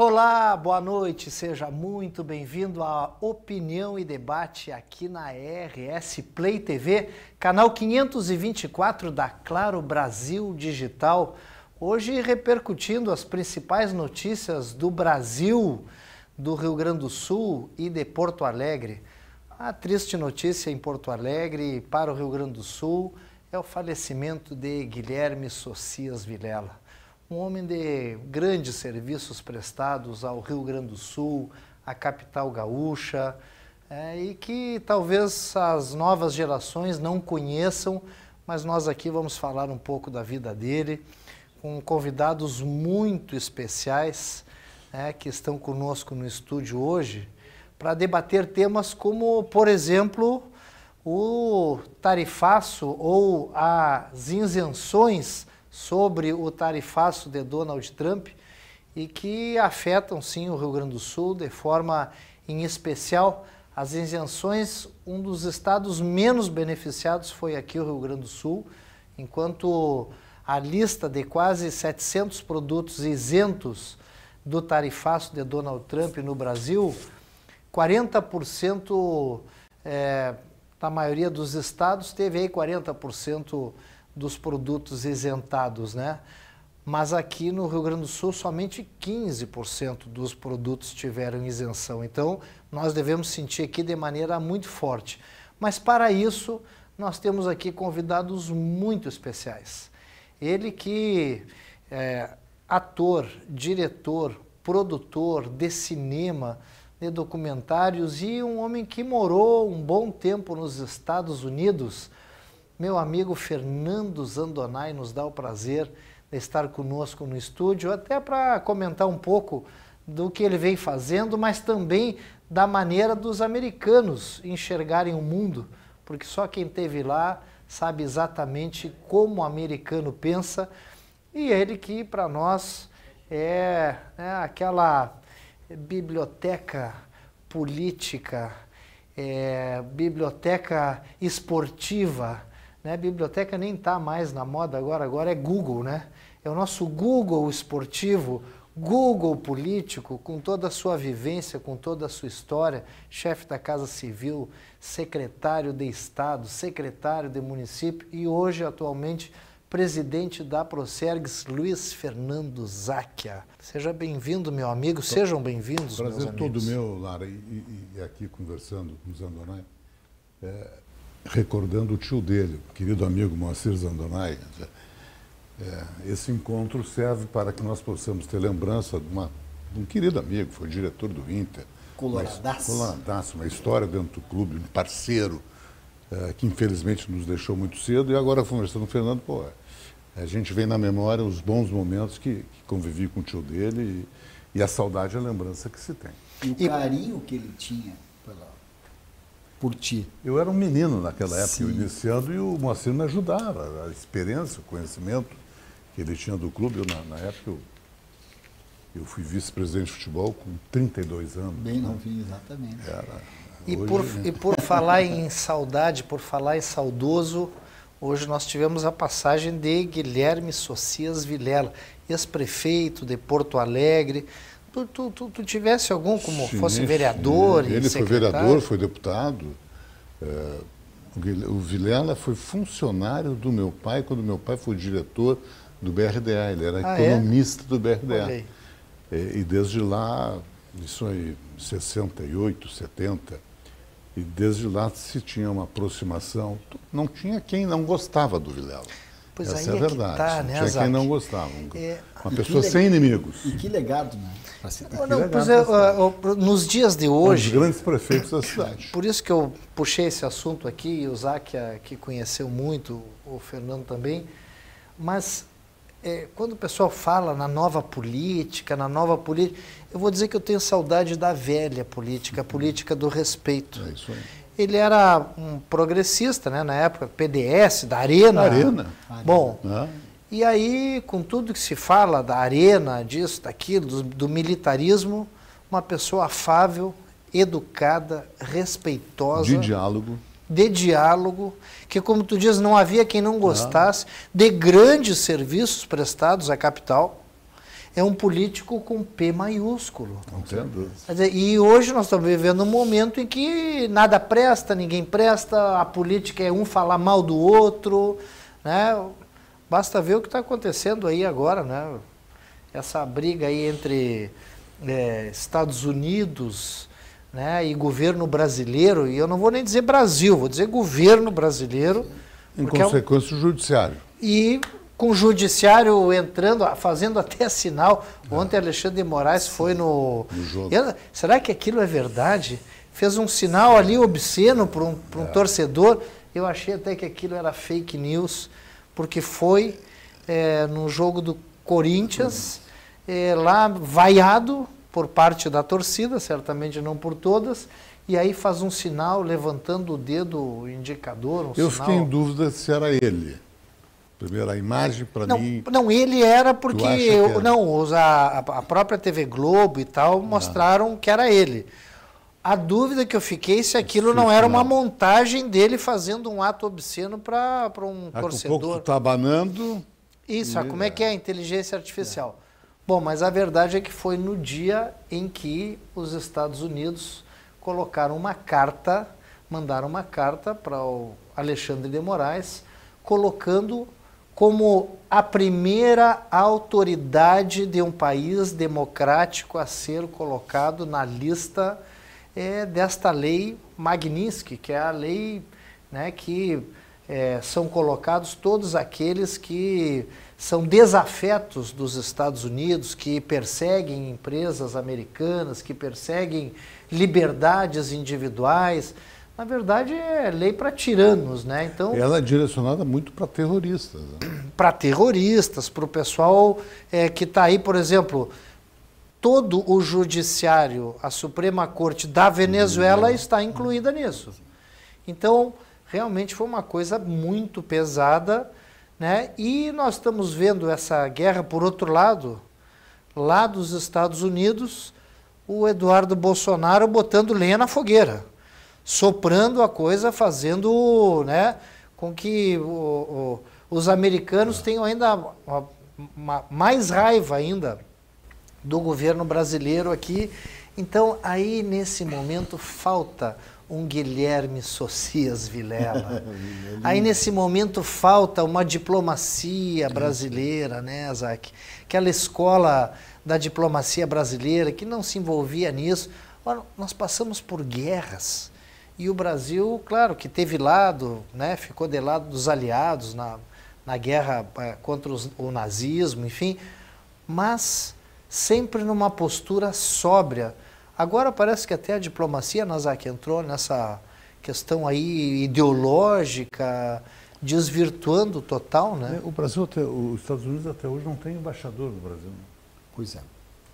Olá, boa noite, seja muito bem-vindo à Opinião e Debate aqui na RS Play TV, canal 524 da Claro Brasil Digital. Hoje repercutindo as principais notícias do Brasil, do Rio Grande do Sul e de Porto Alegre. A triste notícia em Porto Alegre para o Rio Grande do Sul é o falecimento de Guilherme Socias Vilela. Um homem de grandes serviços prestados ao Rio Grande do Sul, à capital gaúcha, e que talvez as novas gerações não conheçam, mas nós aqui vamos falar um pouco da vida dele, com convidados muito especiais, que estão conosco no estúdio hoje, para debater temas como, por exemplo, o tarifaço ou as isenções sobre o tarifaço de Donald Trump e que afetam sim o Rio Grande do Sul de forma em especial. As isenções, um dos estados menos beneficiados foi aqui o Rio Grande do Sul, enquanto a lista de quase 700 produtos isentos do tarifaço de Donald Trump no Brasil, 40% da maioria dos estados teve aí 40% dos produtos isentados, né? Mas aqui no Rio Grande do Sul somente 15% dos produtos tiveram isenção. Então nós devemos sentir aqui de maneira muito forte. Mas para isso nós temos aqui convidados muito especiais. Ele que é ator, diretor, produtor de cinema, de documentários e um homem que morou um bom tempo nos Estados Unidos. Meu amigo Fernando Zandonai nos dá o prazer de estar conosco no estúdio, até para comentar um pouco do que ele vem fazendo, mas também da maneira dos americanos enxergarem o mundo, porque só quem esteve lá sabe exatamente como o americano pensa, e ele que para nós é aquela biblioteca política, biblioteca esportiva, né? Biblioteca nem está mais na moda agora é Google, né? É o nosso Google esportivo, Google político, com toda a sua vivência, com toda a sua história, chefe da Casa Civil, secretário de Estado, secretário de município e hoje, atualmente, presidente da Procergs, Luiz Fernando Záquia. Seja bem-vindo, meu amigo, sejam bem-vindos, meus amigos. Prazer todo meu, Lara, e aqui conversando com o Zandonai, recordando o tio dele, o querido amigo Moacir Zandonai. Esse encontro serve para que nós possamos ter lembrança de um querido amigo, foi diretor do Inter. Coloradaço, uma história dentro do clube, um parceiro, que infelizmente nos deixou muito cedo. E agora, conversando com o Fernando, a gente vem na memória os bons momentos que convivi com o tio dele e a saudade e a lembrança que se tem. E o carinho que ele tinha por ti. Eu era um menino naquela época, Sim. eu iniciando, e o Moacir me ajudava, a experiência, o conhecimento que ele tinha do clube. Na época eu fui vice-presidente de futebol com 32 anos. Bem novinho, exatamente. E por falar em saudade, por falar em saudoso, hoje nós tivemos a passagem de Guilherme Socias Vilela, ex-prefeito de Porto Alegre. Tu tivesse algum, como fosse vereador e ele secretário? Foi vereador, foi deputado. O Vilela foi funcionário do meu pai quando meu pai foi diretor do BRDA. Ele era economista do BRDA. E desde lá, isso aí, 68, 70, e desde lá se tinha uma aproximação. Não tinha quem não gostava do Vilela. Pois essa aí é a verdade. Tá, né, tinha quem não gostava. Uma pessoa que sem inimigos. E que legado, né? Nos dias de hoje... Um dos grandes prefeitos da cidade. Por isso que eu puxei esse assunto aqui, e o Záquia, que conheceu muito, o Fernando também, mas quando o pessoal fala na nova política, eu vou dizer que eu tenho saudade da velha política, a política do respeito. É isso aí. Ele era um progressista, né, na época, PDS, da Arena. Bom, e aí, com tudo que se fala da Arena, disso, daquilo, do militarismo, uma pessoa afável, educada, respeitosa. De diálogo, que, como tu diz, não havia quem não gostasse, de grandes serviços prestados à capital. é um político com P maiúsculo. Entendo. Quer dizer, e hoje nós estamos vivendo um momento em que nada presta, ninguém presta, a política é um falar mal do outro, né? Basta ver o que está acontecendo aí agora, né? Essa briga aí entre Estados Unidos, né, e governo brasileiro, e eu não vou nem dizer Brasil, vou dizer governo brasileiro. Em consequência, o judiciário. E com o judiciário entrando, fazendo até sinal. Ontem Alexandre de Moraes foi no jogo. Será que aquilo é verdade? Fez um sinal ali obsceno para um torcedor. Eu achei até que aquilo era fake news, porque foi no jogo do Corinthians, lá vaiado por parte da torcida, certamente não por todas, e aí faz um sinal levantando o dedo indicador. Eu fiquei em dúvida se era ele. Primeiro, a imagem, para mim... Não, ele era porque a própria TV Globo e tal mostraram que era ele. A dúvida que eu fiquei se aquilo não era uma montagem dele fazendo um ato obsceno para um torcedor. Um pouco tu tá abanando... Isso, como é que é a inteligência artificial? Bom, mas a verdade é que foi no dia em que os Estados Unidos mandaram uma carta para o Alexandre de Moraes, colocando como a primeira autoridade de um país democrático a ser colocado na lista desta lei Magnitsky, que é a lei, né, que são colocados todos aqueles que são desafetos dos Estados Unidos, que perseguem empresas americanas, que perseguem liberdades individuais. Na verdade, é lei para tiranos, né? Então, ela é direcionada muito para terroristas. Né? Para terroristas, para o pessoal que está aí, por exemplo, todo o judiciário, a Suprema Corte da Venezuela está incluída nisso. Então, realmente foi uma coisa muito pesada, né? E nós estamos vendo essa guerra, por outro lado, lá dos Estados Unidos, o Eduardo Bolsonaro botando lenha na fogueira, soprando a coisa, fazendo, né, com que os americanos tenham ainda mais raiva ainda do governo brasileiro aqui. Então, aí, nesse momento, falta um Guilherme Socias Vilela. Aí, nesse momento, falta uma diplomacia brasileira, né, Zac? Aquela escola da diplomacia brasileira que não se envolvia nisso. Ora, nós passamos por guerras. E o Brasil, claro, que teve lado, né, ficou de lado dos aliados na guerra contra o nazismo, enfim, mas sempre numa postura sóbria. Agora parece que até a diplomacia, Nazak, entrou nessa questão aí ideológica, desvirtuando total, né? O Brasil, os Estados Unidos até hoje não tem embaixador no Brasil. Pois é.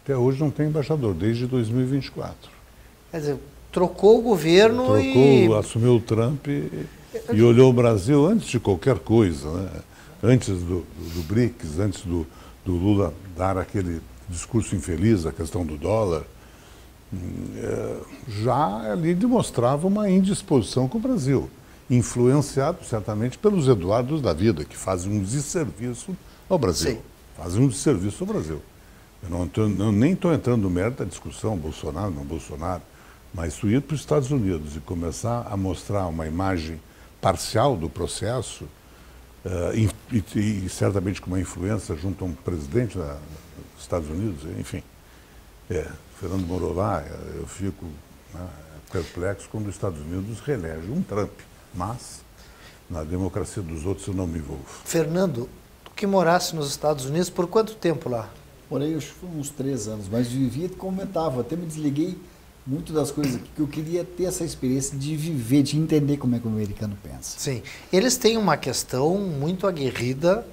Até hoje não tem embaixador, desde 2024. Quer dizer, trocou o governo assumiu o Trump e olhou o Brasil antes de qualquer coisa, né? Antes do BRICS, antes do Lula dar aquele discurso infeliz, a questão do dólar, já ali demonstrava uma indisposição com o Brasil, influenciado certamente pelos Eduardos da vida, que fazem um desserviço ao Brasil. Sim. Fazem um desserviço ao Brasil. Eu nem estou entrando no mérito da discussão, Bolsonaro, não Bolsonaro, mas tu ir para os Estados Unidos e começar a mostrar uma imagem parcial do processo, e certamente com uma influência junto a um presidente dos Estados Unidos, enfim, Fernando morou lá, eu fico, né, perplexo quando os Estados Unidos reelegem um Trump, mas na democracia dos outros eu não me envolvo. Fernando, tu que morasse nos Estados Unidos, por quanto tempo lá? Morei uns 3 anos, mas vivia e comentava, até me desliguei muito das coisas que eu queria ter essa experiência de viver, de entender como é que o americano pensa. Sim, eles têm uma questão muito aguerrida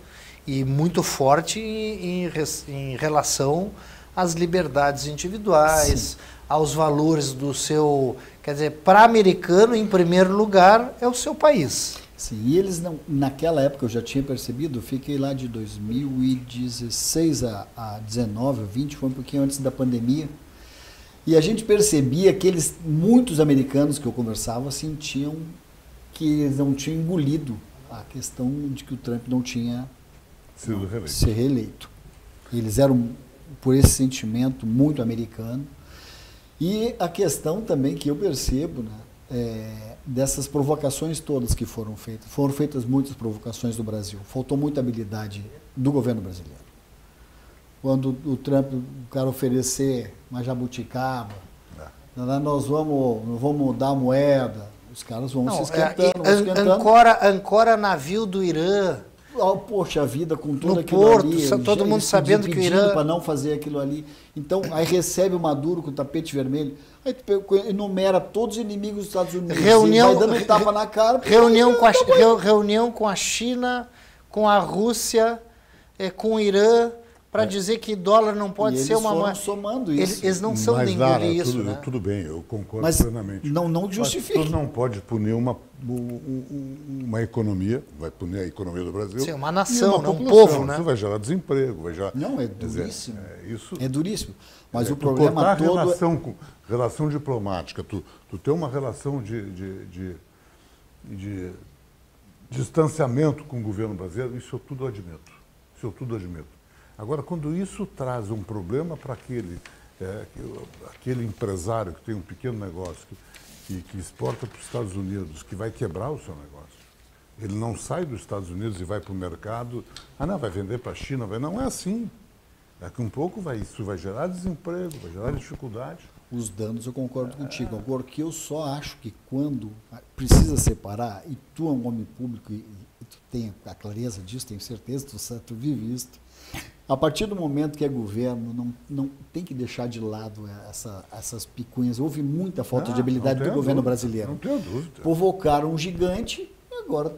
e muito forte em relação às liberdades individuais, sim, aos valores do seu... Quer dizer, para americano, em primeiro lugar, é o seu país. Sim, e eles não... Naquela época, eu já tinha percebido, eu fiquei lá de 2016 a 19, 20, foi um pouquinho antes da pandemia, e a gente percebia que muitos americanos que eu conversava sentiam que eles não tinham engolido a questão de que o Trump não tinha sido reeleito. Ser reeleito. Eles eram por esse sentimento muito americano. E a questão também que eu percebo, né, dessas provocações todas que foram feitas muitas provocações do Brasil, faltou muita habilidade do governo brasileiro. Quando o Trump, o cara oferecer uma jabuticaba, nós vamos dar moeda, os caras vão se esquentando. Ancora navio do Irã. Poxa vida, com tudo no aquilo porto, ali. Todo mundo sabendo que o Irã... para não fazer aquilo ali. Então, aí recebe o Maduro com o tapete vermelho, aí enumera todos os inimigos dos Estados Unidos, vai dando tapa na cara. Reunião com a China, com a Rússia, com o Irã, para dizer que dólar não pode ser uma moeda. Somando isso. Eles não são de engolir isso, né? Tudo bem, eu concordo mas plenamente. Não justifica. Mas não pode punir uma economia, vai punir a economia do Brasil. Sim, uma nação, uma um povo, né? Isso vai gerar desemprego, vai gerar... Não, é duríssimo. Isso, é duríssimo. Mas o problema todo... Relação diplomática, tu tem uma relação de distanciamento com o governo brasileiro, isso eu tudo admito. Agora, quando isso traz um problema para aquele empresário que tem um pequeno negócio, que exporta para os Estados Unidos, que vai quebrar o seu negócio, ele não sai dos Estados Unidos e vai para o mercado, vai vender para a China, não é assim. Daqui um pouco isso vai gerar desemprego, vai gerar dificuldade. Os danos, eu concordo contigo. Agora, o que eu só acho que quando precisa separar, e tu é um homem público e tu tem a clareza disso, tenho certeza, tu vive isso. A partir do momento que é governo, não tem que deixar de lado essas picuinhas. Houve muita falta de habilidade do governo brasileiro. Não tenho dúvida. Provocaram um gigante e agora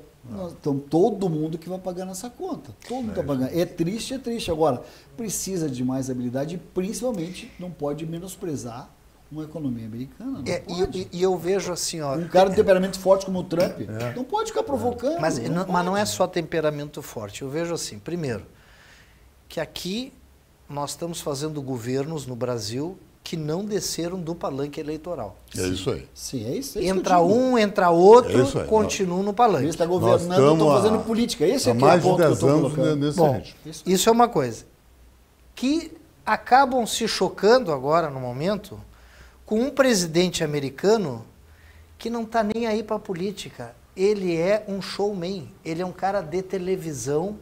todo mundo que vai pagar nessa conta. Todo mundo está pagando. É triste. Agora, precisa de mais habilidade e principalmente não pode menosprezar uma economia americana. E eu vejo assim, ó... Um cara de temperamento forte como o Trump não pode ficar provocando. Mas não é só temperamento forte. Eu vejo assim, primeiro, que aqui nós estamos fazendo governos no Brasil que não desceram do palanque eleitoral. É isso aí. Sim, é isso. Entra um, entra outro, continuam no palanque. Eles estão governando, estão fazendo política. Esse aqui é o ponto que eu estou colocando. Bom, isso é uma coisa. Que acabam se chocando agora, no momento, com um presidente americano que não está nem aí para a política. Ele é um showman, ele é um cara de televisão.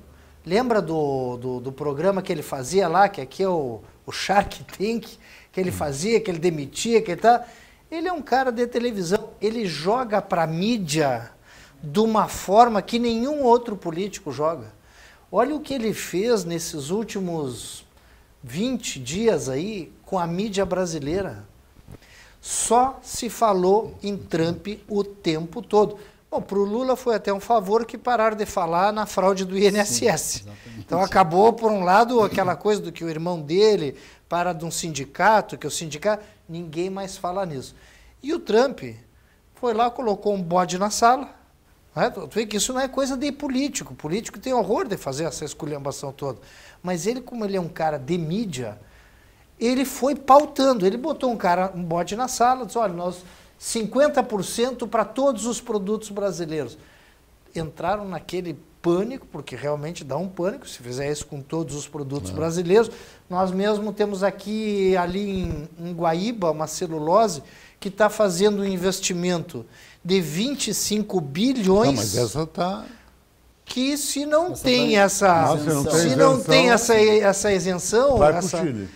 Lembra do programa que ele fazia lá, que aqui é o Shark Tank, que ele fazia, que ele demitia, que ele tá... Ele é um cara de televisão, ele joga para a mídia de uma forma que nenhum outro político joga. Olha o que ele fez nesses últimos 20 dias aí com a mídia brasileira. Só se falou em Trump o tempo todo. Bom, para o Lula foi até um favor que pararam de falar na fraude do INSS. Sim, então acabou, por um lado, aquela coisa do que o irmão dele para de um sindicato, que o sindicato... Ninguém mais fala nisso. E o Trump foi lá, colocou um bode na sala. Né? Tu vê que isso não é coisa de político. O político tem horror de fazer essa esculhambação toda. Mas ele, como ele é um cara de mídia, ele foi pautando. Ele botou um bode na sala, disse, olha, nós... 50% para todos os produtos brasileiros. Entraram naquele pânico, porque realmente dá um pânico, se fizer isso com todos os produtos brasileiros. Nós mesmo temos aqui, ali em Guaíba, uma celulose que está fazendo um investimento de 25 bilhões. Não, mas essa está... Que se não tem essa isenção... Vai para o Chile.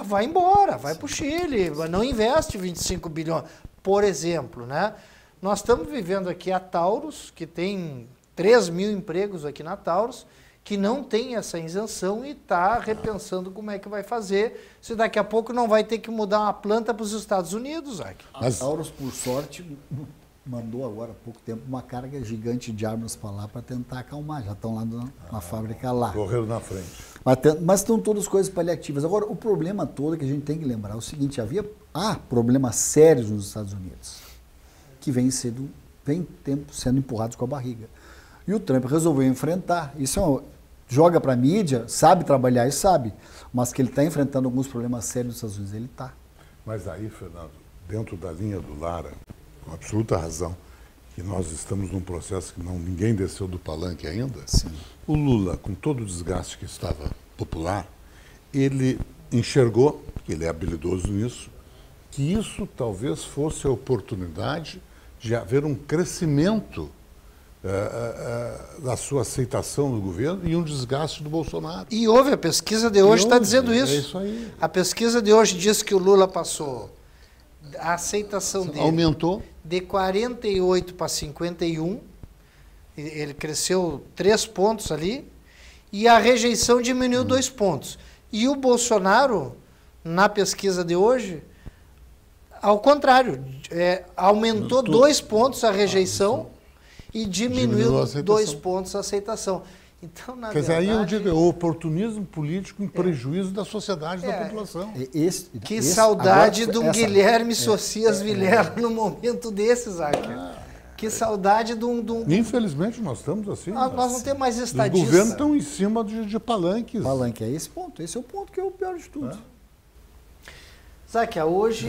Vai embora, vai para o Chile, não investe 25 bilhões. Por exemplo, né? Nós estamos vivendo aqui a Taurus, que tem 3 mil empregos aqui na Taurus, que não tem essa isenção e está repensando como é que vai fazer, se daqui a pouco não vai ter que mudar uma planta para os Estados Unidos. A Taurus, por sorte, mandou agora há pouco tempo uma carga gigante de armas para lá para tentar acalmar. Já estão lá na fábrica lá. Correram na frente. Mas estão todas coisas paliativas. Agora, o problema todo que a gente tem que lembrar é o seguinte, há problemas sérios nos Estados Unidos que vêm sendo empurrados com a barriga. E o Trump resolveu enfrentar. Isso joga para a mídia, sabe trabalhar e sabe, mas que ele está enfrentando alguns problemas sérios nos Estados Unidos, ele está. Mas aí, Fernando, dentro da linha do Lara, com absoluta razão, que nós estamos num processo que ninguém desceu do palanque ainda, sim. O Lula, com todo o desgaste que estava popular, ele enxergou, porque ele é habilidoso nisso, que isso talvez fosse a oportunidade de haver um crescimento da sua aceitação do governo e um desgaste do Bolsonaro. E houve, a pesquisa de hoje está dizendo isso. É isso aí. A pesquisa de hoje diz que o Lula passou, a aceitação dele aumentou de 48 para 51, ele cresceu 3 pontos ali, e a rejeição diminuiu 2 pontos. E o Bolsonaro, na pesquisa de hoje, ao contrário, aumentou 2 pontos a rejeição e diminuiu 2 pontos a aceitação. Então, na Quer verdade, dizer, aí eu digo, é o oportunismo político em prejuízo da sociedade, da população. Que saudade do Guilherme Socias Vilela no momento desses, Zac. Que saudade de um... Infelizmente, nós estamos assim. Nós não temos mais estadista. Os governos estão em cima de palanques. Palanque é esse ponto. Esse é o ponto que é o pior de tudo. Zac, hoje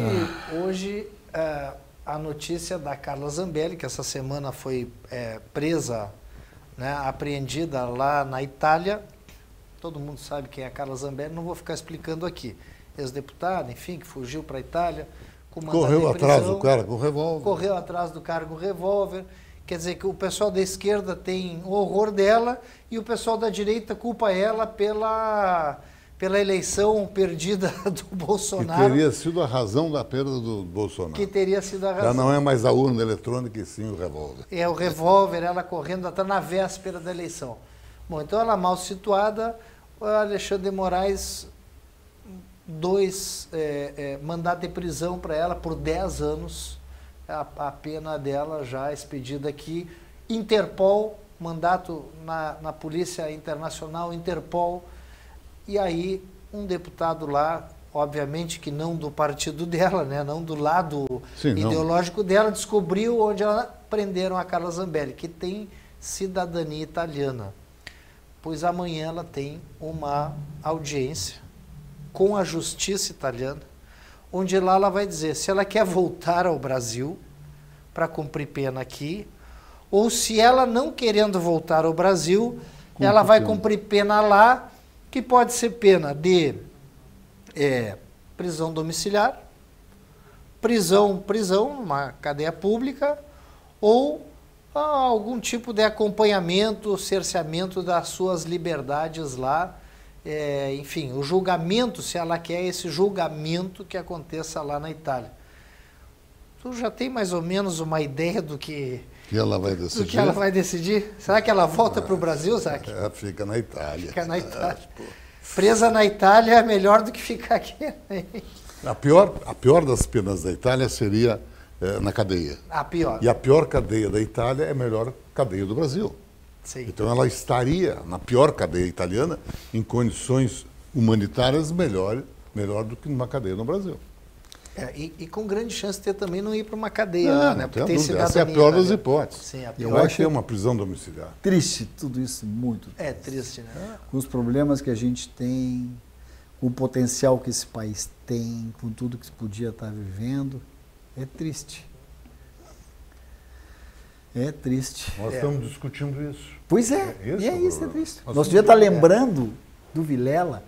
a notícia da Carla Zambelli, que essa semana foi presa, né, apreendida lá na Itália. Todo mundo sabe quem é a Carla Zambelli, não vou ficar explicando aqui. Ex-deputada, enfim, que fugiu para a Itália. Correu atrás do cara com revólver. Correu atrás do cara com revólver. Quer dizer que o pessoal da esquerda tem horror dela e o pessoal da direita culpa ela pela eleição perdida do Bolsonaro. Que teria sido a razão da perda do Bolsonaro. Que teria sido a razão. Já não é mais a urna eletrônica e sim o revólver. É o revólver, ela correndo até na véspera da eleição. Bom, então ela mal situada, o Alexandre de Moraes... 2 mandatos de prisão para ela por 10 anos, a pena dela já expedida aqui. Interpol, mandato na Polícia Internacional, Interpol, e aí um deputado lá, obviamente que não do partido dela, né, não do lado ideológico dela, descobriu onde ela prenderam a Carla Zambelli, que tem cidadania italiana. Pois amanhã ela tem uma audiência com a justiça italiana, onde lá ela vai dizer se ela quer voltar ao Brasil para cumprir pena aqui, ou se ela não querendo voltar ao Brasil, ela vai cumprir pena lá, que pode ser pena de prisão domiciliar, prisão numa cadeia pública, ou algum tipo de acompanhamento, cerceamento das suas liberdades lá. Enfim, o julgamento, se ela quer esse julgamento que aconteça lá na Itália. Tu já tem mais ou menos uma ideia do que ela vai decidir? Do que ela vai decidir? Será que ela volta para o Brasil, Zac? Fica na Itália. Fica na Itália. Presa na Itália é melhor do que ficar aqui. A pior das penas da Itália seria na cadeia. A pior. E a pior cadeia da Itália é a melhor cadeia do Brasil. Sim. Então ela estaria na pior cadeia italiana em condições humanitárias melhor do que numa cadeia no Brasil. E com grande chance de ter também não ir para uma cadeia, né? Porque tem cidadania. Essa é a pior das hipóteses. Sim, eu acho que é uma prisão domiciliar. Triste, tudo isso muito triste. É triste, né? Com os problemas que a gente tem, com o potencial que esse país tem, com tudo que se podia estar vivendo, é triste. É triste. Nós estamos discutindo isso. Pois é, é triste. Nós devíamos estar lembrando do Vilela,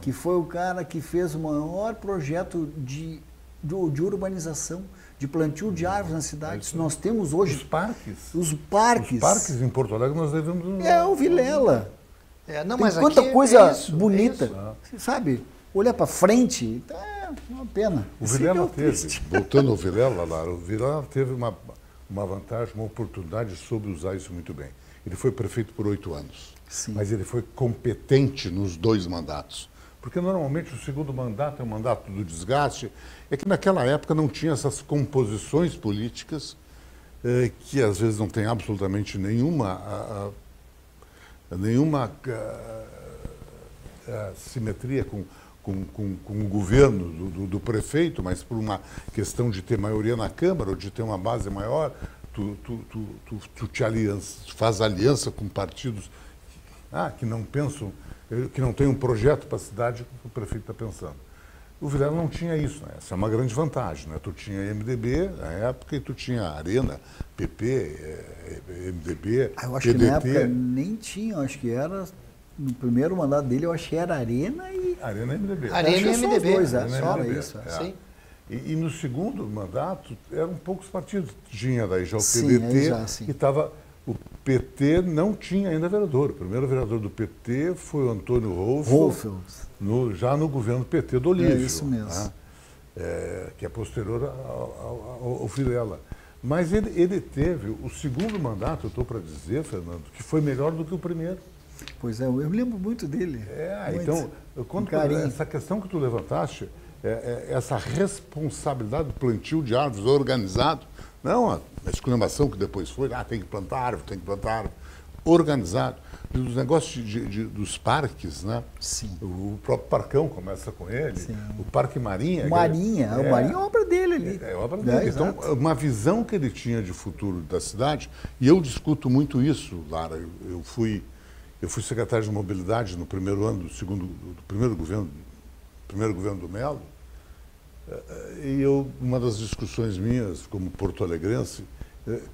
que foi o cara que fez o maior projeto de urbanização, de plantio de árvores na cidade. Nós temos hoje... Os parques. Os parques em Porto Alegre nós devemos... É o Vilela. Não, tem mas quanta aqui coisa bonita. Sabe? Olhar para frente, é uma pena. O Vilela teve, voltando ao Vilela, o Vilela teve uma vantagem, uma oportunidade de soube usar isso muito bem. Ele foi prefeito por 8 anos, mas ele foi competente nos 2 mandatos. Porque normalmente o segundo mandato é o mandato do desgaste. É que naquela época não tinha essas composições políticas que às vezes não tem absolutamente nenhuma simetria com o governo do prefeito, mas por uma questão de ter maioria na Câmara ou de ter uma base maior, tu faz aliança com partidos que não pensam, que não tem um projeto para a cidade que o prefeito está pensando. O Vilela não tinha isso, né? Essa é uma grande vantagem, né? Tu tinha MDB na época e tu tinha Arena, PP, MDB, eu acho PDT. que na época nem tinha, acho que era no primeiro mandato dele, eu achei era Arena e... Arena e MDB. Arena e MDB. Dois, Arena só MDB, isso. Sim. E no segundo mandato, eram poucos partidos. Tinha daí já o Sim, PDT, já, sim. e estava... O PT não tinha ainda vereador. O primeiro vereador do PT foi o Antônio Rolfel, já no governo PT do Olívio. É isso mesmo. Né? Que é posterior ao Vilela. Mas ele teve o segundo mandato, eu estou para dizer, Fernando, que foi melhor do que o primeiro. Pois é, eu lembro muito dele. Então, essa questão que tu levantaste, essa responsabilidade do plantio de árvores organizado, não a exclamação que depois foi, tem que plantar árvore, organizado. E os negócios dos parques, né? Sim. O próprio Parcão começa com ele, Sim. o Parque Marinha. O Marinha é obra dele ali. É obra dele. Então, uma visão que ele tinha de futuro da cidade, e eu discuto muito isso, Lara. Eu fui secretário de mobilidade no primeiro ano do primeiro governo do Melo, e uma das discussões minhas como porto-alegrense,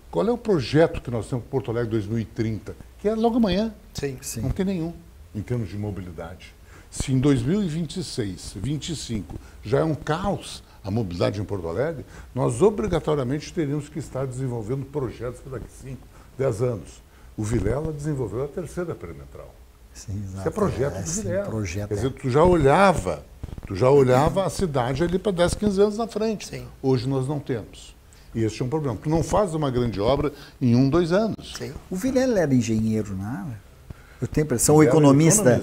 qual é o projeto que nós temos para Porto Alegre 2030, que é logo amanhã. Sim. Não tem nenhum em termos de mobilidade. Se em 2026, 2025 já é um caos a mobilidade em Porto Alegre, nós obrigatoriamente teríamos que estar desenvolvendo projetos para daqui 5, 10 anos. O Vilela desenvolveu a terceira perimetral. Sim, exato. Isso é projeto do Vilela. Quer dizer, tu já olhava a cidade ali para 10, 15 anos na frente. Sim. Hoje nós não temos. E esse é um problema. Tu não faz uma grande obra em 1, 2 anos. Sim. O Vilela era engenheiro, não era? Eu tenho a impressão, ou economista.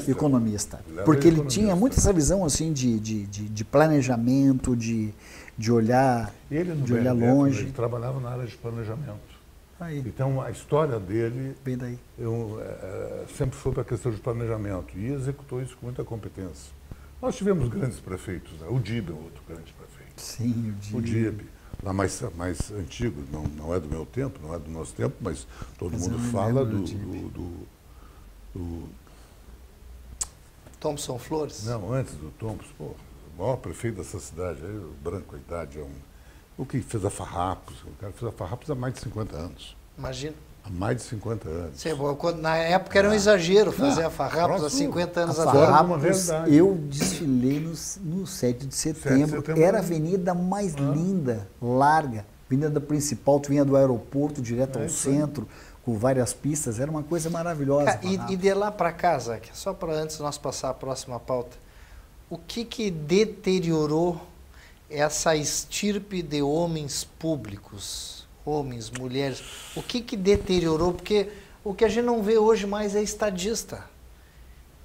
Porque ele tinha muito essa visão assim de planejamento, de olhar, longe. Ele trabalhava na área de planejamento. Aí. Então, a história dele Bem daí. sempre foi para a questão de planejamento e executou isso com muita competência. Nós tivemos grandes prefeitos, né? O Dib é outro grande prefeito. Sim, o Dib. Lá mais antigo, não é do meu tempo, não é do nosso tempo, mas todo mundo fala do Thompson Flores? Não, antes do Thompson, o maior prefeito dessa cidade, aí, o branco, a idade, o que fez a Farrapos, o cara fez a Farrapos há mais de 50 anos. Imagina. Há mais de 50 anos. Sim, na época era um exagero fazer a Farrapos há 50 anos atrás. Farrapos, eu desfilei no 7 de setembro. Era a avenida mais linda, larga. Avenida principal, tu vinha do aeroporto direto ao centro, com várias pistas. Era uma coisa maravilhosa. E de lá para casa, só para antes de nós passar a próxima pauta, o que deteriorou essa estirpe de homens públicos? Homens, mulheres, o que deteriorou? Porque o que a gente não vê hoje mais é estadista.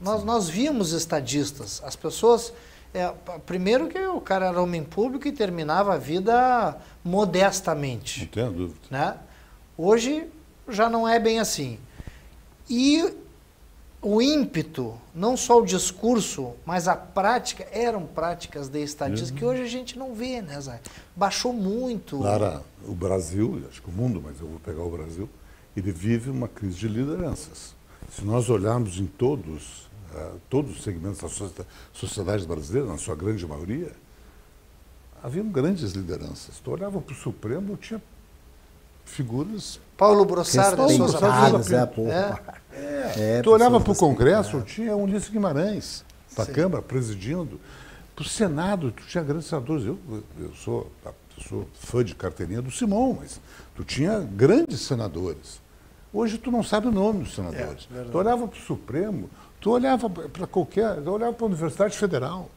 Nós víamos estadistas, as pessoas... primeiro que o cara era homem público e terminava a vida modestamente. Não tenho dúvida. Né? Hoje já não é bem assim. E o ímpeto, não só o discurso, mas a prática, eram práticas de estadistas que hoje a gente não vê, né, Zé? Baixou muito. Lara, o Brasil, acho que o mundo, mas eu vou pegar o Brasil, ele vive uma crise de lideranças. Se nós olharmos em todos os segmentos da sociedade brasileira, na sua grande maioria, haviam grandes lideranças. Tu olhava para o Supremo, tinha figuras... Paulo Brossard de Souza Tu olhava para o Congresso, tinha Ulisses Guimarães, para a Câmara, presidindo. Para o Senado, tu tinha grandes senadores. Eu sou fã de carteirinha do Simão, mas tu tinha grandes senadores. Hoje tu não sabe o nome dos senadores. Tu olhava para o Supremo, tu olhava para tu olhava para a Universidade Federal,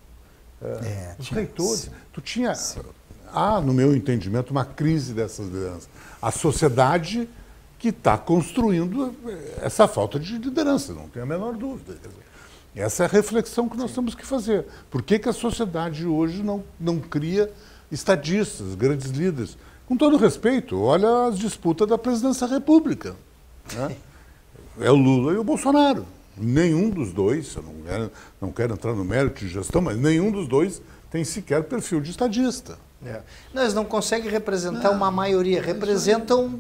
os reitores. Tu tinha, no meu entendimento, uma crise dessas lideranças. A sociedade que está construindo essa falta de liderança, não tem a menor dúvida. Essa é a reflexão que nós temos que fazer. Por que a sociedade hoje não cria estadistas, grandes líderes? Com todo respeito, olha as disputas da presidência da República. Né? É o Lula e o Bolsonaro. Nenhum dos dois, eu não quero entrar no mérito de gestão, mas nenhum dos dois tem sequer perfil de estadista. Não, eles não conseguem representar uma maioria, representam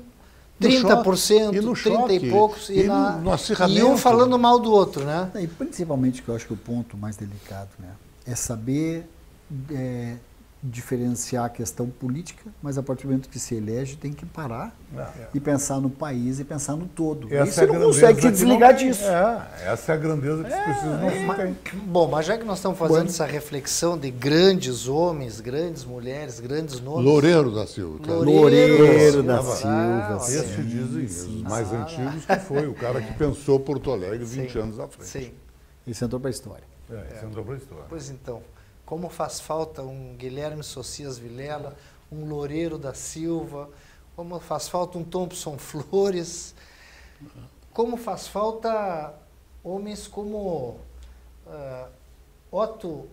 30%, e no 30 e poucos, e um falando mal do outro, né? E principalmente, que eu acho que o ponto mais delicado, né, é saber diferenciar a questão política, mas a partir do momento que se elege, tem que parar e pensar no país e pensar no todo. E você não consegue se desligar disso. Essa é a grandeza que os precisam não tem. Bom, mas já que nós estamos fazendo essa reflexão de grandes homens, grandes mulheres, grandes nomes... Loureiro da Silva. Loureiro da Silva. Esse dizem, os mais antigos, que foi o cara que pensou Porto Alegre 20 anos à frente. Sim. Isso entrou para a história. Isso entrou para a história. Pois então, como faz falta um Guilherme Socias Vilela, um Loureiro da Silva, como faz falta um Thompson Flores, como faz falta homens como Otto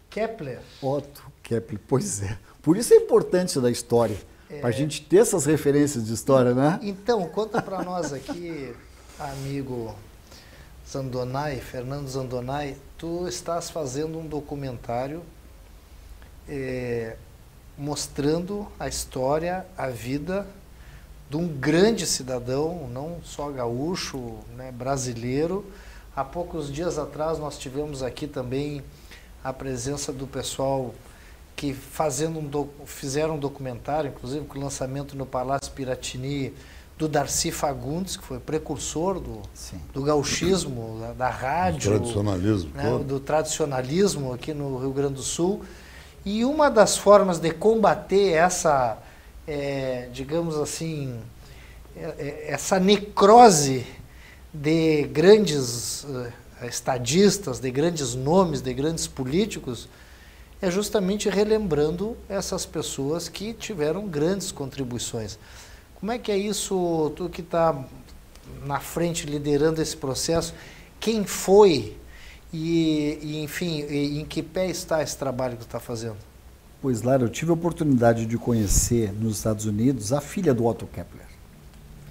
Kepler. Otto Kepler, pois é. Por isso é importante isso da história, para a gente ter essas referências de história, né? Então, conta para nós aqui, amigo Zandonai, Fernando Zandonai, tu estás fazendo um documentário mostrando a história, a vida de um grande cidadão, não só gaúcho, né, brasileiro. Há poucos dias atrás nós tivemos aqui também a presença do pessoal que fizeram um documentário, inclusive com o lançamento no Palácio Piratini, do Darcy Fagundes, que foi precursor do gauchismo, da rádio, tradicionalismo, né, do tradicionalismo aqui no Rio Grande do Sul. E uma das formas de combater essa, digamos assim, essa necrose de grandes estadistas, de grandes nomes, de grandes políticos, é justamente relembrando essas pessoas que tiveram grandes contribuições. Como é que é isso, tu que está na frente liderando esse processo, quem foi enfim, em que pé está esse trabalho que tu está fazendo? Pois, Lara, eu tive a oportunidade de conhecer nos Estados Unidos a filha do Otto Kepler.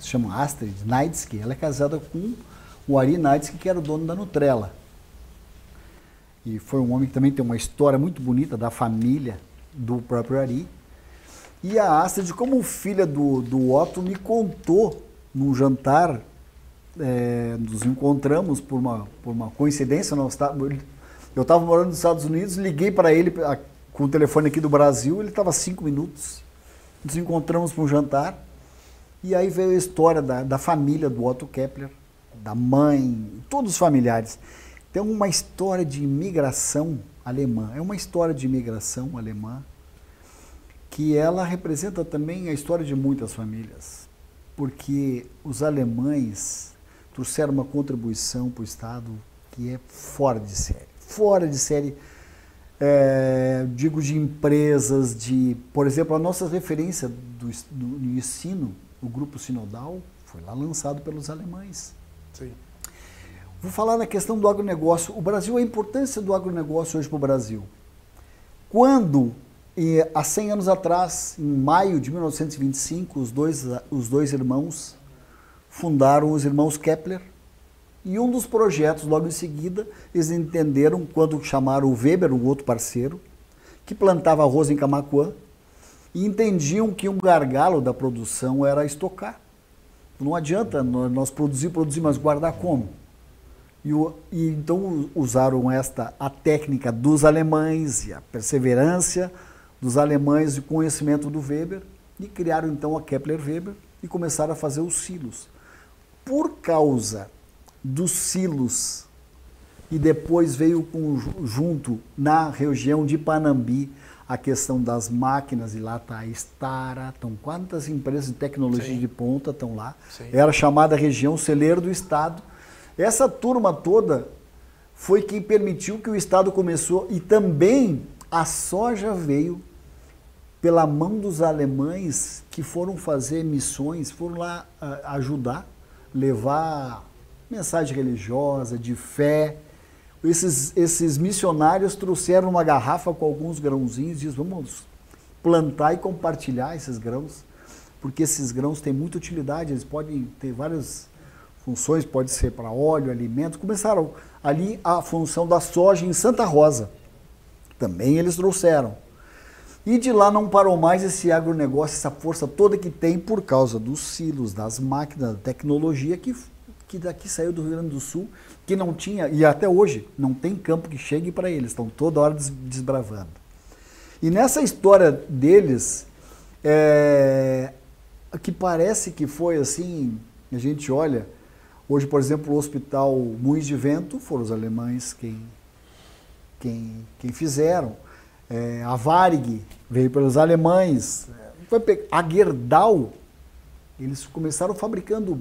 Se chama Astrid Neidsky, ela é casada com o Ari Neidsky, que era o dono da Nutrela. E foi um homem que também tem uma história muito bonita da família do próprio Ari. E a Astrid, como filha do Otto, me contou num jantar, nos encontramos por uma coincidência, eu estava morando nos Estados Unidos, liguei para ele com o telefone aqui do Brasil, ele estava 5 minutos, nos encontramos para um jantar, e aí veio a história da família do Otto Kepler, da mãe, todos os familiares. Tem uma história de imigração alemã, é uma história de imigração alemã, que ela representa também a história de muitas famílias, porque os alemães trouxeram uma contribuição para o Estado que é fora de série, digo de empresas, por exemplo, a nossa referência do ensino, o Grupo Sinodal, foi lá lançado pelos alemães. Sim. Vou falar na questão do agronegócio. O Brasil, a importância do agronegócio hoje para o Brasil. Quando há 100 anos atrás, em maio de 1925, os dois irmãos fundaram os irmãos Kepler, e um dos projetos, logo em seguida, eles entenderam, quando chamaram o Weber, um outro parceiro, que plantava arroz em Camaquã, e entendiam que um gargalo da produção era estocar. Não adianta nós produzir, mas guardar como? E então usaram a técnica dos alemães e a perseverança dos alemães e conhecimento do Weber, e criaram então a Kepler-Weber e começaram a fazer os silos. Por causa dos silos, e depois veio junto na região de Panambi a questão das máquinas, e lá está a Stara, então quantas empresas de tecnologia de ponta estão lá. Sim. Era chamada região celeiro do Estado. Essa turma toda foi quem permitiu que o Estado começou, e também a soja veio pela mão dos alemães, que foram fazer missões, foram lá ajudar, levar mensagem religiosa, de fé. Esses missionários trouxeram uma garrafa com alguns grãozinhos e disseram, vamos plantar e compartilhar esses grãos, porque esses grãos têm muita utilidade, eles podem ter várias funções, pode ser para óleo, alimento. Começaram ali a função da soja em Santa Rosa, também eles trouxeram. E de lá não parou mais esse agronegócio, essa força toda que tem por causa dos silos, das máquinas, da tecnologia que daqui saiu do Rio Grande do Sul, que não tinha, e até hoje, não tem campo que chegue para eles, estão toda hora desbravando. E nessa história deles, que parece que foi assim, a gente olha, hoje, por exemplo, o Hospital Moinhos de Vento, foram os alemães quem fizeram. A Varig veio pelos alemães. A Gerdau, eles começaram fabricando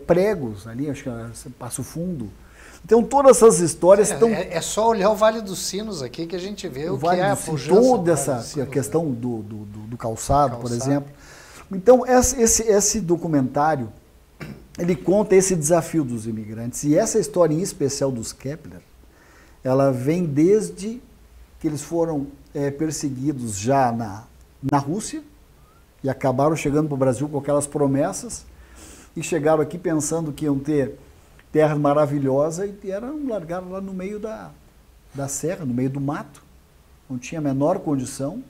pregos ali, acho que era Passo Fundo. Então, todas essas histórias estão... É só olhar o Vale dos Sinos aqui que a gente vê o que é a pujança. Toda essa questão do calçado, por exemplo. Então, esse documentário, ele conta esse desafio dos imigrantes. E essa história em especial dos Kepler, ela vem desde que eles foram perseguidos já na Rússia e acabaram chegando para o Brasil com aquelas promessas e chegaram aqui pensando que iam ter terra maravilhosa e largaram lá no meio da serra, no meio do mato. Não tinha a menor condição.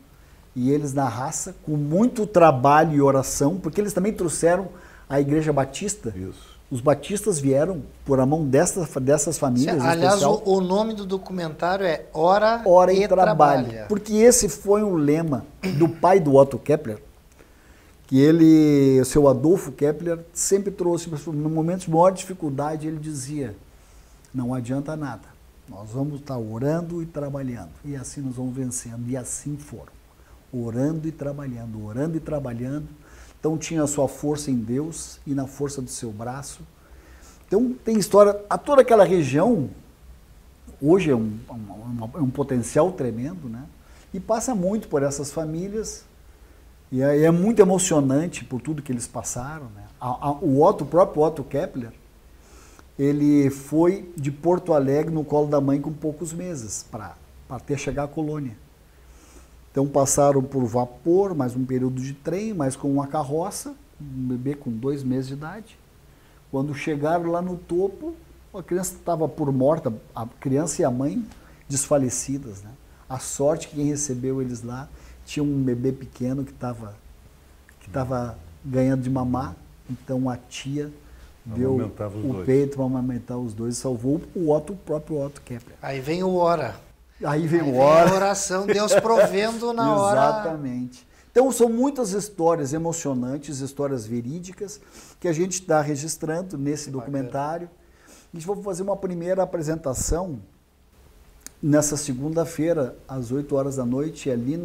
E eles na raça, com muito trabalho e oração, porque eles também trouxeram a Igreja Batista. Isso. Os batistas vieram por a mão dessas famílias. Aliás, o nome do documentário é Ora e Trabalha. Porque esse foi um lema do pai do Otto Kepler, que o seu Adolfo Kepler, sempre trouxe, no momento de maior dificuldade, ele dizia, não adianta nada, nós vamos estar orando e trabalhando, e assim nós vamos vencendo, e assim foram, orando e trabalhando, então tinha a sua força em Deus e na força do seu braço. Então tem história, toda aquela região, hoje é um potencial tremendo, né? E passa muito por essas famílias, e é muito emocionante por tudo que eles passaram, né? O próprio Otto Kepler, ele foi de Porto Alegre no colo da mãe com poucos meses, para até chegar à colônia. Então passaram por vapor, mais um período de trem, mais com uma carroça, um bebê com 2 meses de idade. Quando chegaram lá no topo, a criança estava por morta, a criança e a mãe desfalecidas, né? A sorte que quem recebeu eles lá tinha um bebê pequeno que estava ganhando de mamar, então a tia deu o peito para amamentar os dois e salvou o próprio Otto Kepler. Aí vem o Ora. Aí vem a oração, Deus provendo na hora. Exatamente. Então são muitas histórias emocionantes, histórias verídicas, que a gente está registrando nesse documentário. A gente vai fazer uma primeira apresentação nessa segunda-feira, às 8 horas da noite, ali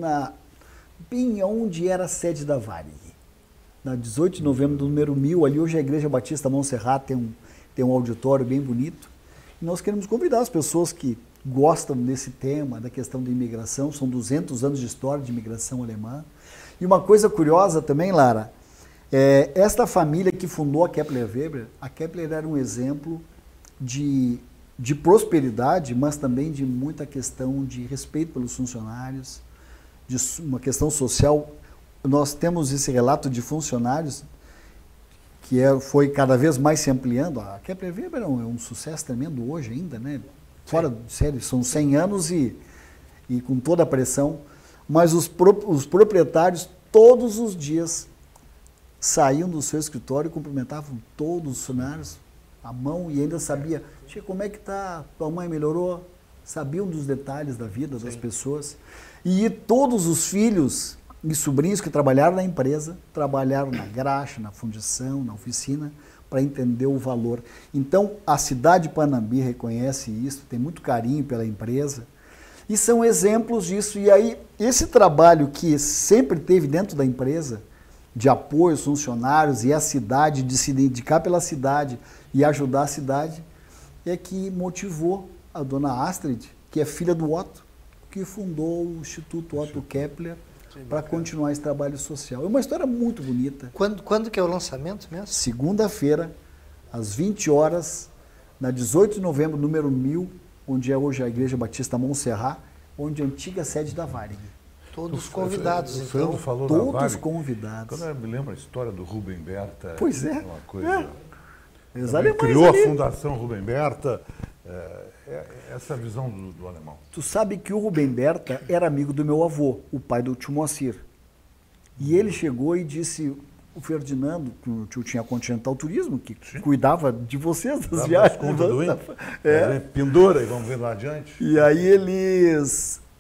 bem onde era a sede da Varig. Na 18 de novembro do número 1000, ali hoje a Igreja Batista Montserrat tem um auditório bem bonito. E nós queremos convidar as pessoas que gostam desse tema, da questão da imigração. São 200 anos de história de imigração alemã. E uma coisa curiosa também, Lara, esta família que fundou a Kepler Weber, a Kepler era um exemplo de prosperidade, mas também de muita questão de respeito pelos funcionários, de uma questão social. Nós temos esse relato de funcionários que foi cada vez mais se ampliando. A Kepler Weber é um sucesso tremendo hoje ainda, né? Fora de série, são 100 anos e com toda a pressão, mas os proprietários todos os dias saíam do seu escritório e cumprimentavam todos os funcionários à mão e ainda sabia, como é que tá, tua mãe melhorou? Sabiam dos detalhes da vida das pessoas. E todos os filhos e sobrinhos que trabalharam na empresa, trabalharam na graxa, na fundição, na oficina, para entender o valor. Então, a cidade de Panambi reconhece isso, tem muito carinho pela empresa, e são exemplos disso. E aí, esse trabalho que sempre teve dentro da empresa, de apoio aos funcionários e a cidade, de se dedicar pela cidade e ajudar a cidade, é que motivou a dona Astrid, que é filha do Otto, que fundou o Instituto Otto Kepler, para continuar esse trabalho social. É uma história muito bonita. Quando que é o lançamento mesmo? Segunda-feira, às 20 horas, na 18 de novembro, número 1000, onde é hoje a Igreja Batista Montserrat, onde é a antiga sede da Varig. Todos convidados, então. O Fernando falou todos da Varig. Quando eu me lembro a história do Rubem Berta. Pois é. Uma coisa... Criou a Fundação Rubem Berta. Essa visão do alemão. Tu sabe que o Rubem Berta era amigo do meu avô, o pai do tio Moacir. E ele chegou e disse, o Ferdinando, que o tio tinha Continental Turismo, que cuidava de vocês, das viagens. Conta do pendura e vamos ver lá adiante. E aí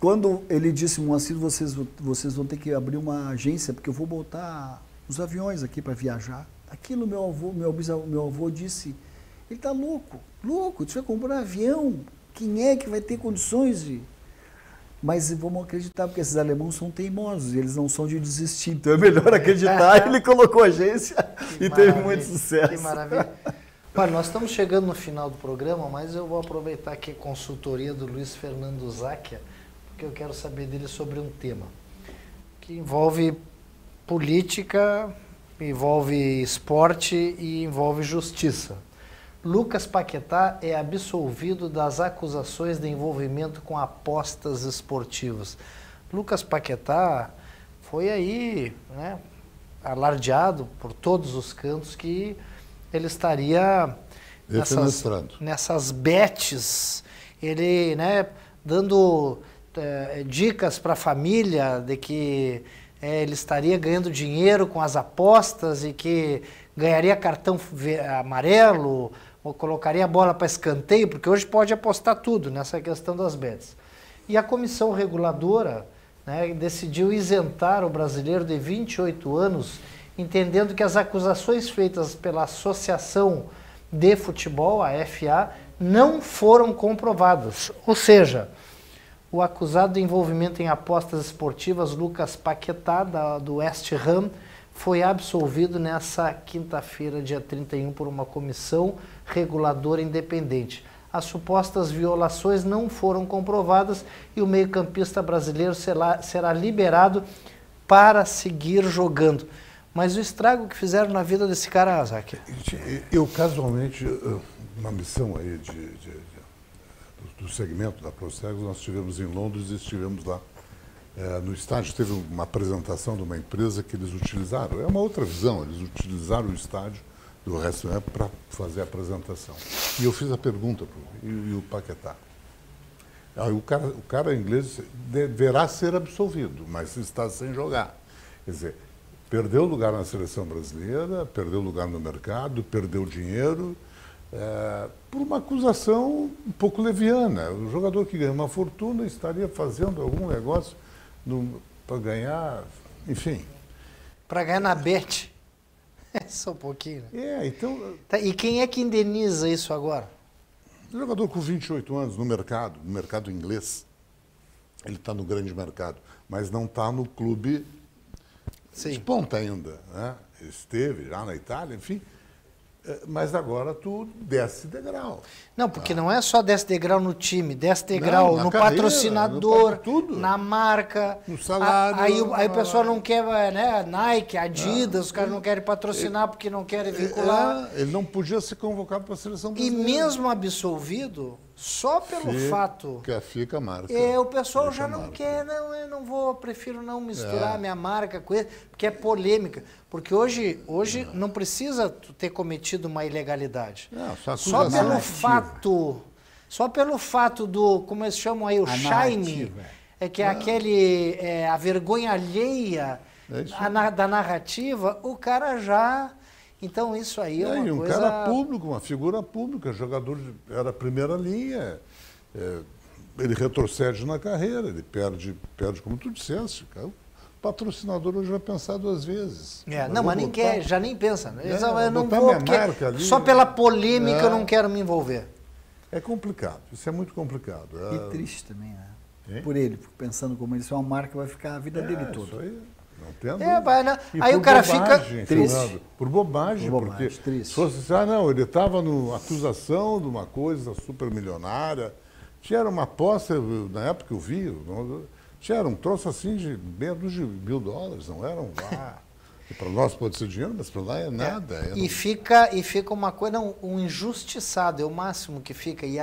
quando ele disse, Moacir, vocês vão ter que abrir uma agência, porque eu vou botar os aviões aqui para viajar. Aquilo meu avô disse, ele está louco, tu vai comprar um avião, quem é que vai ter condições de... Mas vamos acreditar, porque esses alemãos são teimosos, eles não são de desistir, então é melhor acreditar. Ele colocou a agência e teve muito sucesso. Que maravilha. Olha, nós estamos chegando no final do programa, mas eu vou aproveitar aqui a consultoria do Luiz Fernando Záquia, porque eu quero saber dele sobre um tema que envolve política, envolve esporte e envolve justiça. Lucas Paquetá é absolvido das acusações de envolvimento com apostas esportivas. Lucas Paquetá foi aí, né, alardeado por todos os cantos que ele estaria nessas bets, ele, né, dando dicas para a família de que ele estaria ganhando dinheiro com as apostas e que ganharia cartão amarelo, ou colocaria a bola para escanteio, porque hoje pode apostar tudo nessa questão das bets. E a comissão reguladora, né, decidiu isentar o brasileiro de 28 anos, entendendo que as acusações feitas pela Associação de Futebol, a FA, não foram comprovadas. Ou seja, o acusado de envolvimento em apostas esportivas, Lucas Paquetá, do West Ham, foi absolvido nessa quinta-feira, dia 31, por uma comissão reguladora independente. As supostas violações não foram comprovadas e o meio-campista brasileiro será liberado para seguir jogando. Mas o estrago que fizeram na vida desse cara, Záquia. Eu, casualmente, uma missão aí do segmento da Procegs, nós estivemos em Londres e estivemos lá. No estádio teve uma apresentação de uma empresa que eles utilizaram, é uma outra visão, eles utilizaram o estádio do West Ham para fazer a apresentação. E eu fiz a pergunta para o Paquetá. Aí o cara inglês deverá ser absolvido, mas está sem jogar. Quer dizer, perdeu lugar na seleção brasileira, perdeu lugar no mercado, perdeu dinheiro, por uma acusação um pouco leviana. O jogador que ganha uma fortuna estaria fazendo algum negócio para ganhar, enfim. Para ganhar na bet. É só um pouquinho. Então... Tá, e quem é que indeniza isso agora? O jogador com 28 anos no mercado inglês, ele está no grande mercado, mas não está no clube de ponta ainda, né? Esteve já na Itália, enfim. Mas agora tu desce degrau. Não, porque não é só desce degrau no time, desce degrau no carreira, patrocinador, tudo. na marca. No salário. Aí o pessoal não quer, né, Nike, Adidas, os caras não querem patrocinar porque não querem vincular. Ele não podia ser convocado para a seleção brasileira. E mesmo absolvido, só pelo fato... Fica a marca. O pessoal já não quer, prefiro não misturar minha marca com ele, porque é polêmica. Porque hoje não precisa ter cometido uma ilegalidade. Não, só pelo fato do, como eles chamam aí, o shine, que é aquele, a vergonha alheia da narrativa, o cara já... Então isso aí é uma coisa... Um cara público, uma figura pública, jogador era primeira linha, ele retrocede na carreira, ele perde, como tu disseste, cara. O patrocinador hoje vai pensar duas vezes. Mas ninguém já nem pensa. Né? Eu não vou, porque ali, só pela polêmica eu não quero me envolver. É complicado, isso é muito complicado. E triste também, né? Por ele, pensando como ele é uma marca, vai ficar a vida dele toda. Isso aí. Não tem aí o cara fica triste. Por bobagem, porque triste. Se fosse ele estava na acusação de uma coisa super milionária. Tinha uma aposta, na época que eu vi, tinha um troço assim de menos de $1.000, não eram lá. Para nós pode ser dinheiro, mas para lá é nada. E fica uma coisa, um injustiçado, é o máximo que fica. E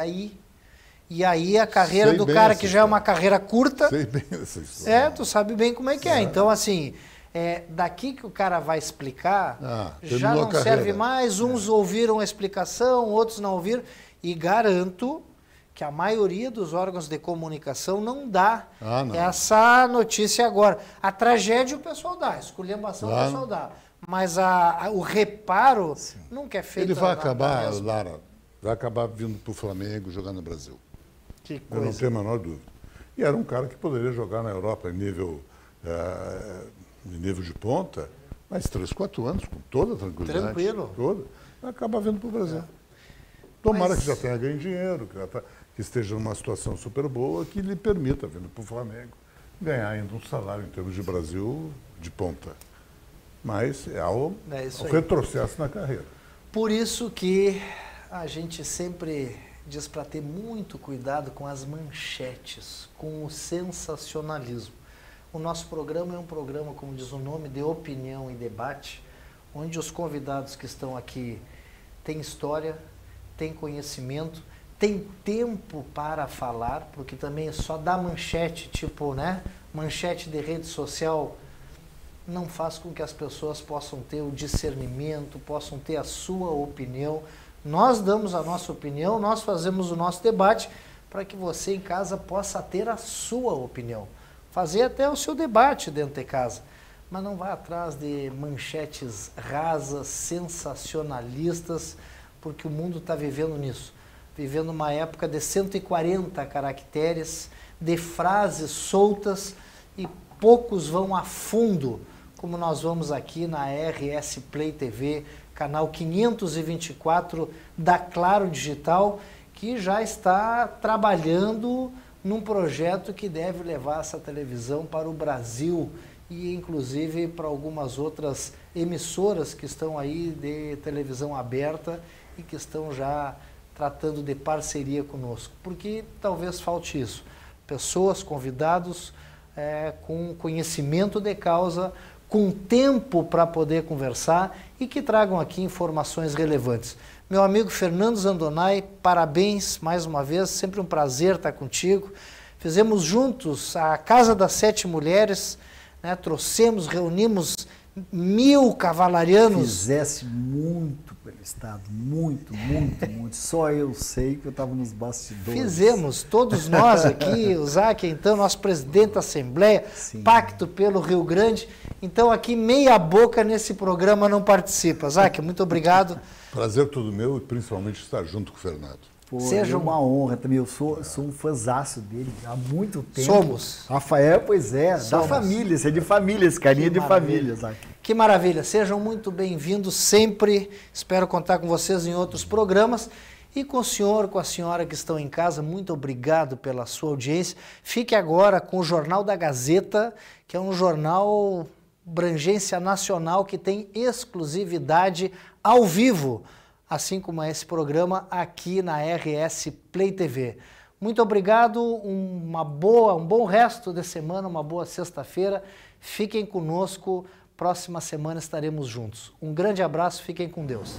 aí a carreira do cara, que já é uma carreira curta... Sei bem essa história. Tu sabe bem como é que é. Então, assim, daqui que o cara vai explicar, já não serve mais. Uns ouviram a explicação, outros não ouviram. E garanto que a maioria dos órgãos de comunicação não dá essa notícia agora. A tragédia o pessoal dá, a esculhambação o pessoal dá. Mas o reparo nunca é feito. Ele vai acabar, Lara, vai acabar vindo para o Flamengo jogar no Brasil. Que coisa. Eu não tenho a menor dúvida. E era um cara que poderia jogar na Europa em nível de ponta, mas 3, 4 anos, com toda a tranquilidade. Tranquilo. Toda, acaba vindo para o Brasil. Tomara que já tenha ganho dinheiro, que esteja numa situação super boa, que lhe permita, vindo para o Flamengo, ganhar ainda um salário em termos de Brasil de ponta. Mas é ao retrocesso na carreira. Por isso que a gente sempre diz para ter muito cuidado com as manchetes, com o sensacionalismo. O nosso programa é um programa, como diz o nome, de opinião e debate, onde os convidados que estão aqui têm história, têm conhecimento, têm tempo para falar, porque também só dá manchete, tipo, né? Manchete de rede social não faz com que as pessoas possam ter o discernimento, possam ter a sua opinião. Nós damos a nossa opinião, nós fazemos o nosso debate para que você em casa possa ter a sua opinião. Fazer até o seu debate dentro de casa, mas não vá atrás de manchetes rasas, sensacionalistas, porque o mundo está vivendo nisso. Vivendo uma época de 140 caracteres, de frases soltas e poucos vão a fundo, como nós vamos aqui na RS Play TV, canal 524 da Claro Digital, que já está trabalhando num projeto que deve levar essa televisão para o Brasil e inclusive para algumas outras emissoras que estão aí de televisão aberta e que estão já tratando de parceria conosco, porque talvez falte isso. Pessoas, convidados com conhecimento de causa, com tempo para poder conversar e que tragam aqui informações relevantes. Meu amigo Fernando Zandonai, parabéns mais uma vez, sempre um prazer estar contigo. Fizemos juntos a Casa das 7 Mulheres, né? Trouxemos, reunimos 1000 cavalarianos. Fizesse muito pelo Estado, muito. Só eu sei que eu estava nos bastidores. Fizemos, todos nós aqui, o Zac, então, nosso presidente da Assembleia, sim, Pacto pelo Rio Grande. Então, aqui, meia boca nesse programa não participa. Zac, muito obrigado. Prazer todo meu e principalmente estar junto com o Fernando. Pô, seja uma honra também, eu sou um fãzaço dele há muito tempo. Somos. Rafael, pois é, somos. Da família, você é de família, esse carinha é de família, Zac. Que maravilha, sejam muito bem-vindos sempre, espero contar com vocês em outros programas e com o senhor, com a senhora que estão em casa, muito obrigado pela sua audiência. Fique agora com o Jornal da Gazeta, que é um jornal abrangência nacional que tem exclusividade ao vivo, assim como é esse programa aqui na RS Play TV. Muito obrigado, um bom resto de semana, uma boa sexta-feira. Fiquem conosco, próxima semana estaremos juntos. Um grande abraço, fiquem com Deus.